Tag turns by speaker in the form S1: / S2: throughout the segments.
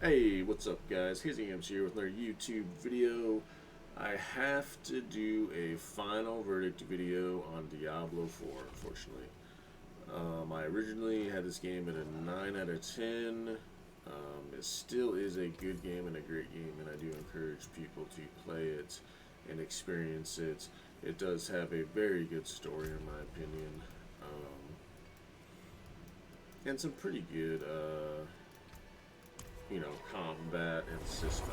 S1: Hey, what's up guys? Hazing Games here with another YouTube video. I have to do a final verdict video on Diablo 4, unfortunately. I originally had this game at a 9 out of 10. It still is a good game and a great game, and I do encourage people to play it and experience it. It does have a very good story in my opinion. And some pretty good combat and systems.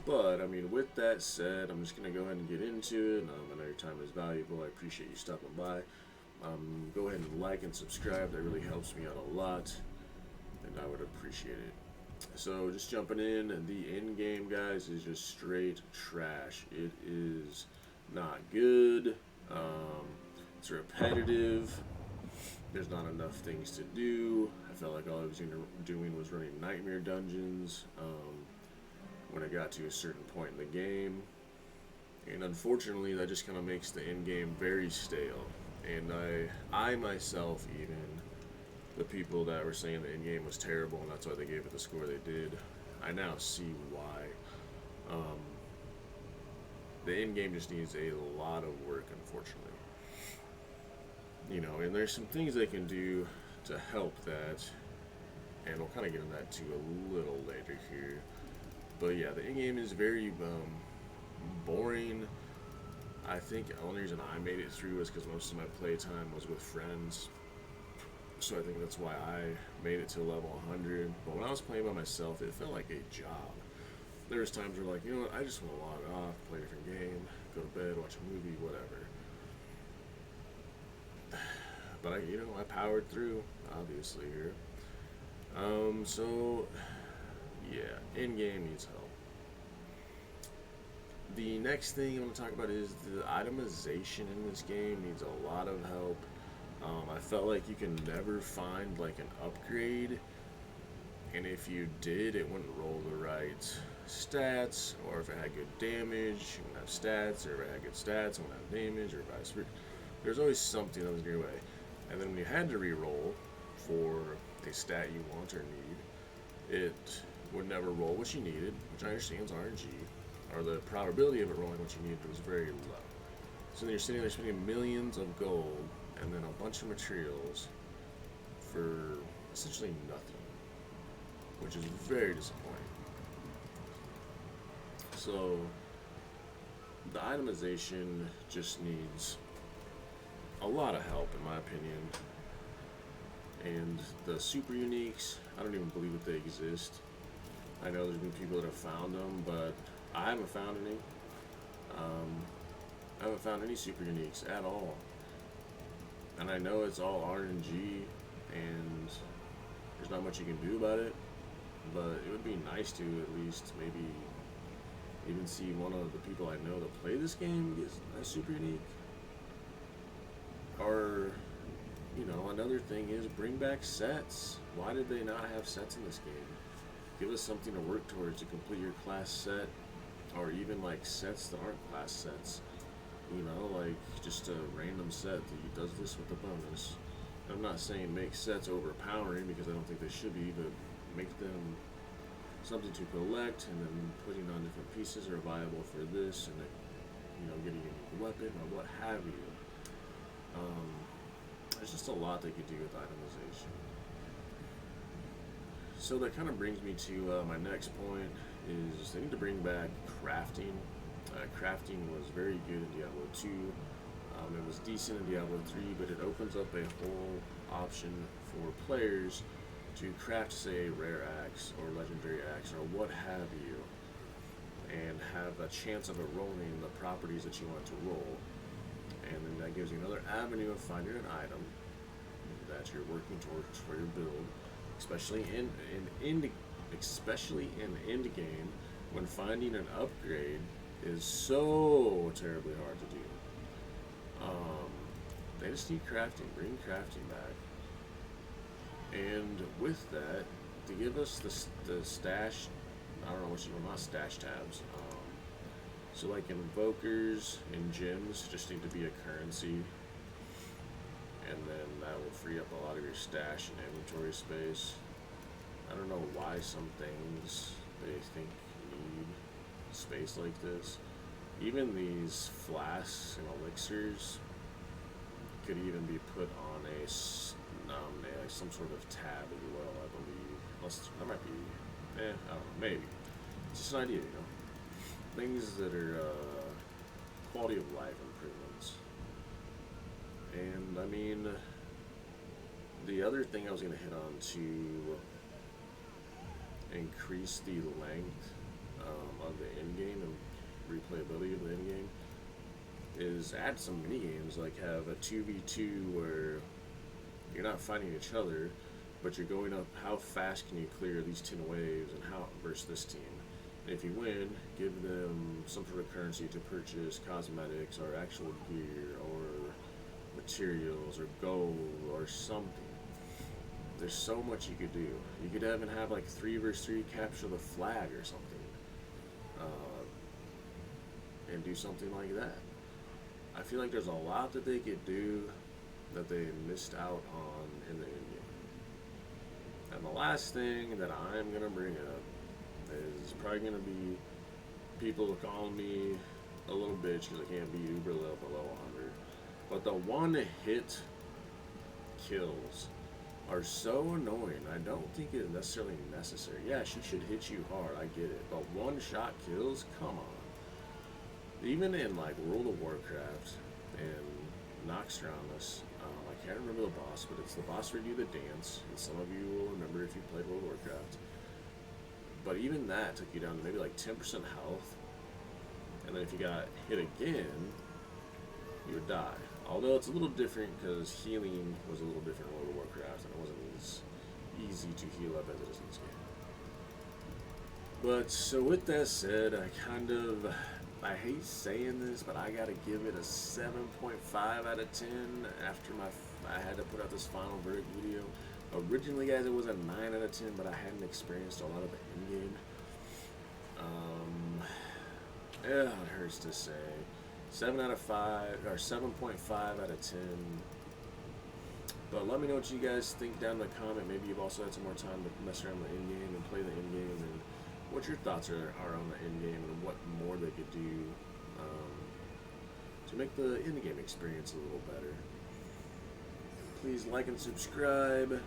S1: But, I mean, with that said, I'm just going to go ahead and get into it. I know your time is valuable. I appreciate you stopping by. Go ahead and like and subscribe. That really helps me out a lot, and I would appreciate it. So, just jumping in, the end game, guys, is just straight trash. It is not good. It's repetitive. There's not enough things to do. I felt like all I was doing was running nightmare dungeons when I got to a certain point in the game. And unfortunately, that just kind of makes the end game very stale. And I myself, even the people that were saying the end game was terrible and that's why they gave it the score they did, I now see why. The end game just needs a lot of work, unfortunately. And there's some things they can do to help that, and we'll kind of get into that too a little later here. But yeah, the end game is very boring. I think the only reason I made it through was because most of my playtime was with friends, so I think that's why I made it to level 100. But when I was playing by myself, it felt like a job. There was times where, like, you know what, I just want to log off, play a different game, go to bed, watch a movie, whatever. But I powered through, obviously here. So yeah, end game needs help. The next thing I'm going to talk about is the itemization in this game needs a lot of help. I felt like you can never find like an upgrade, and if you did, it wouldn't roll the right stats, or if it had good damage, it wouldn't have stats, or if it had good stats, it wouldn't have damage, or vice versa. There's always something that was in your way. And then when you had to re-roll for the stat you want or need, it would never roll what you needed, which I understand is RNG, or the probability of it rolling what you needed was very low. So then you're sitting there spending millions of gold and then a bunch of materials for essentially nothing, which is very disappointing. So the itemization just needs a lot of help, in my opinion. And the super uniques, I don't even believe that they exist. I know there's been people that have found them, but I haven't found any. I haven't found any super uniques at all. And I know it's all RNG, and there's not much you can do about it. But it would be nice to at least maybe even see one of the people I know that play this game get a super unique. Or, another thing is bring back sets. Why did they not have sets in this game? Give us something to work towards to complete your class set, or even like sets that aren't class sets. Like just a random set that does this with a bonus. I'm not saying make sets overpowering, because I don't think they should be, but make them something to collect, and then putting on different pieces are viable for this, and getting a new weapon or what have you. There's just a lot they could do with itemization. So that kind of brings me to my next point, is they need to bring back crafting. Crafting was very good in Diablo 2. It was decent in Diablo 3, but it opens up a whole option for players to craft, say, a rare axe or legendary axe or what have you, and have a chance of it rolling the properties that you want to roll. And then that gives you another avenue of finding an item that you're working towards for your build, especially in end game, when finding an upgrade is so terribly hard to do. They just need crafting. Bring crafting back. And with that, to give us the stash, I don't know what you call, not stash tabs. So like invokers and gems just need to be a currency, and then that will free up a lot of your stash and inventory space. I don't know why some things they think need space like this. Even these flasks and elixirs could even be put on like some sort of tab as well, I believe. Unless that might be, I don't know, maybe. It's just an idea, you know. Things that are quality of life improvements. And I mean, the other thing I was gonna hit on to increase the length of the end game and replayability of the end game is add some mini games, like have a 2v2 where you're not fighting each other, but you're going up how fast can you clear these 10 waves and how versus this team. And if you win, give them some sort of currency to purchase cosmetics or actual gear or materials or gold or something. There's so much you could do. You could even have like 3 versus 3 capture the flag or something, and do something like that. I feel like there's a lot that they could do that they missed out on in the end game. And the last thing that I'm gonna bring up is probably gonna be people calling me a little bitch because I can't beat Uber level below 100. But the one hit kills are so annoying. I don't think it's necessarily necessary. Yeah, she should hit you hard. I get it. But one shot kills? Come on. Even in like World of Warcraft and Noxtramus, I can't remember the boss, but it's the boss where you do the dance, and some of you will remember if you played World of Warcraft. But even that took you down to maybe like 10% health, and then if you got hit again, you would die. Although it's a little different because healing was a little different in World of Warcraft, and it wasn't as easy to heal up as it is in this game. But so with that said, I hate saying this, but I gotta give it a 7.5 out of 10 after I had to put out this final verdict video. Originally, guys, it was a 9 out of 10, but I hadn't experienced a lot of the end game. Yeah, it hurts to say. 7 out of 5, or 7.5 out of 10. But let me know what you guys think down in the comment. Maybe you've also had some more time to mess around with the end game and play the end game, and what your thoughts are on the end game and what more they could do to make the end game experience a little better. Please like and subscribe.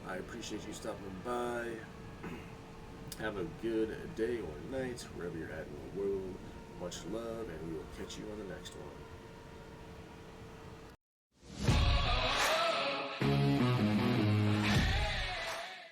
S1: I appreciate you stopping by. Have a good day or night wherever you're at in the world. Much love, and we will catch you on the next one.